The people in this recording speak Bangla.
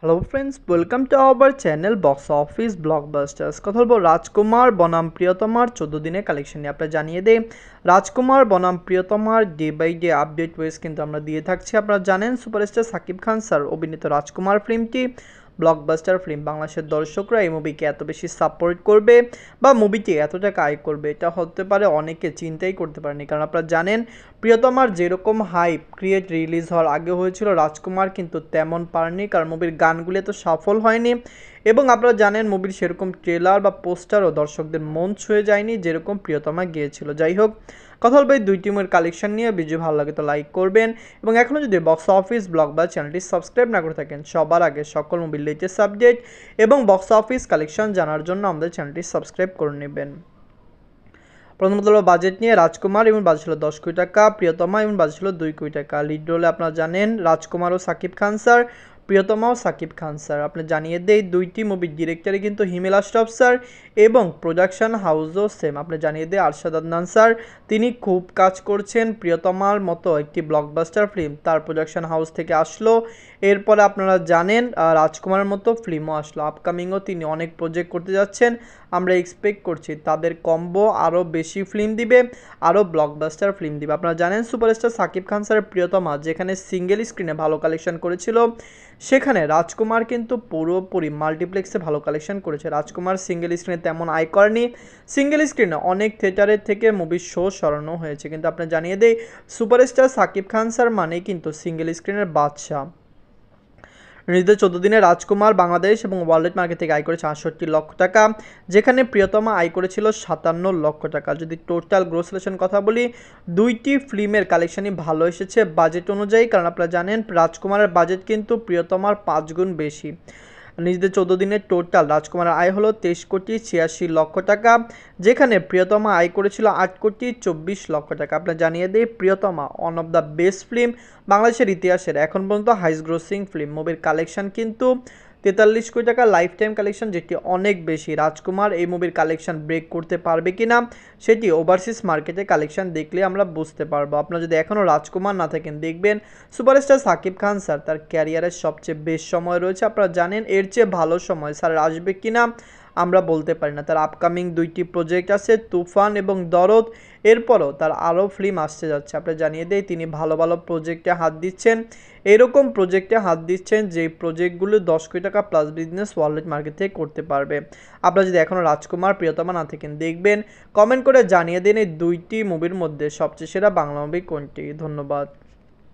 Hello friends, welcome to our channel box office blockbusters. কথা বলবো রাজকুমার বনাম প্রিয়তমার 14 দিনের কালেকশন নিয়ে। আপনারা জানিয়ে দেই, রাজকুমার বনাম প্রিয়তমার ডে বাই ডে আপডেট ওয়েস কিন্তু আমরা দিয়ে থাকছি। আপনারা জানেন সুপারস্টার সাকিব খান স্যার অভিনীত রাজকুমার ফিল্মটি ব্লকবাস্টার ফিল্ম। বাংলাদেশের দর্শকরা এই মুভিকে এত বেশি সাপোর্ট করবে বা মুভিটি এত টাকা আয় করবে, এটা হতে পারে অনেকে চিন্তাই করতে পারেনি। কারণ আপনারা জানেন প্রিয়তমার যেরকম হাইপ ক্রিয়েট রিলিজ হওয়ার আগে হয়েছিল, রাজকুমার কিন্তু তেমন পারেনি, কারণ মুভির গানগুলি তো সফল হয়নি এবং আপনারা জানেন মুভির সেরকম ট্রেলার বা পোস্টারও দর্শকদের মন ছুঁয়ে যায়নি যেরকম প্রিয়তমা গিয়েছিল। যাই হোক, কথা বলবো এই দুই টিমের কালেকশন নিয়ে। ভিডিও ভালো লাগে তো লাইক করবেন এবং এখনও যদি বক্স অফিস ব্লগ বা চ্যানেলটি সাবস্ক্রাইব না করে থাকেন, সবার আগে সকল মুভির লেটেস্ট আপডেট এবং বক্স অফিস কালেকশন জানার জন্য আমাদের চ্যানেলটি সাবস্ক্রাইব করে নেবেন। প্রথমত হলো বাজেট নিয়ে। রাজকুমার এবং বাজেট ছিল 10 কোটি টাকা, প্রিয়তমা এবং বাজেট ছিল 2 কোটি টাকা। লিড রোলে আপনারা জানেন রাজকুমার ও সাকিব খান স্যার, প্রিয়তমাও সাকিব খান স্যার। আপনি জানিয়ে দেই দুইটি মুভির ডিরেক্টরই কিন্তু হিমেল আশরাফ স্যার এবং প্রোডাকশন হাউসও সেম। আপনি জানিয়ে দেই আরশাদ আদনান স্যার, তিনি খুব কাজ করছেন। প্রিয়তমার মতো একটি ব্লকবাস্টার ফিল্ম তার প্রোডাকশন হাউস থেকে আসলো। এরপরে আপনারা জানেন রাজকুমারের মতো ফিল্মও আসলো। আপকামিংও তিনি অনেক প্রজেক্ট করতে যাচ্ছেন। আমরা এক্সপেক্ট করছি তাদের কম্বো আরও বেশি ফিল্ম দিবে, আরও ব্লকবাস্টার ফিল্ম দিবে। আপনারা জানেন সুপারস্টার সাকিব খান স্যারের প্রিয়তমা যেখানে সিঙ্গেল স্ক্রিনে ভালো কালেকশন করেছিল, সেখানে রাজকুমার কিন্তু পুরোপুরি মাল্টিপ্লেক্সে ভালো কালেকশন করেছে। রাজকুমার সিঙ্গেল স্ক্রিনে তেমন আয় করেনি, সিঙ্গেল স্ক্রিনে অনেক থিয়েটারের থেকে মুভির শো সরানো হয়েছে। কিন্তু আপনি জানিয়ে দেই সুপারস্টার সাকিব খান স্যার মানেই কিন্তু সিঙ্গেল স্ক্রিনের বাদশা। রিলিজের 14 দিনে রাজকুমার বাংলাদেশ এবং ওয়ার্ল্ড মার্কেট থেকে আয় করেছে 68 লক্ষ টাকা, যেখানে প্রিয়তমা আয় করেছিল 57 লক্ষ টাকা। যদি টোটাল গ্রোস রিলেশন কথা বলি, দুইটি ফিল্মের কালেকশনই ভালো এসেছে বাজেট অনুযায়ী, কারণ আপনারা জানেন রাজকুমারের বাজেট কিন্তু প্রিয়তমার 5 গুণ বেশি। নিজেদের 14 দিনের টোটাল রাজকুমারের আয় হলো 23 কোটি 86 লক্ষ টাকা, যেখানে প্রিয়তমা আয় করেছিল 8 কোটি 24 লক্ষ টাকা। আপনার জানিয়ে দিই প্রিয়তমা one of the best film বাংলাদেশের ইতিহাসের এখন পর্যন্ত হাইস্ট গ্রোসিং ফিল্ম। মুভির কালেকশন কিন্তু 43 কোটি টাকা লাইফ টাইম কালেকশন, যেটি অনেক বেশি। রাজকুমার এই মুভির কালেকশন ব্রেক করতে পারবে কিনা সেটি ওভারসিজ মার্কেটে কালেকশন দেখলে আমরা বুঝতে পারবো। আপনারা যদি এখনও রাজকুমার না থাকেন, দেখবেন সুপারস্টার সাকিব খান স্যার তার ক্যারিয়ারের সবচেয়ে বেস্ট সময় রয়েছে। আপনারা জানেন এর চেয়ে ভালো সময় স্যার আসবে কিনা আমরা বলতে পারি না। তার আপকামিং দুইটি প্রজেক্ট আছে, তুফান এবং দরদ। এরপরও তার আরও ফিল্ম আসতে যাচ্ছে। আপনি জানিয়ে দেই তিনি ভালো ভালো প্রজেক্টে হাত দিচ্ছেন, এরকম প্রজেক্টে হাত দিচ্ছেন যে প্রজেক্টগুলো 10 কোটি টাকা প্লাস বিজনেস ওয়ার্ল্ড মার্কেট থেকে করতে পারবে। আপনারা যদি এখনও রাজকুমার প্রিয়তমা না থাকেন, দেখবেন কমেন্ট করে জানিয়ে দিন এই দুইটি মুভির মধ্যে সবচেয়ে সেরা বাংলা মুভি কোনটি। ধন্যবাদ।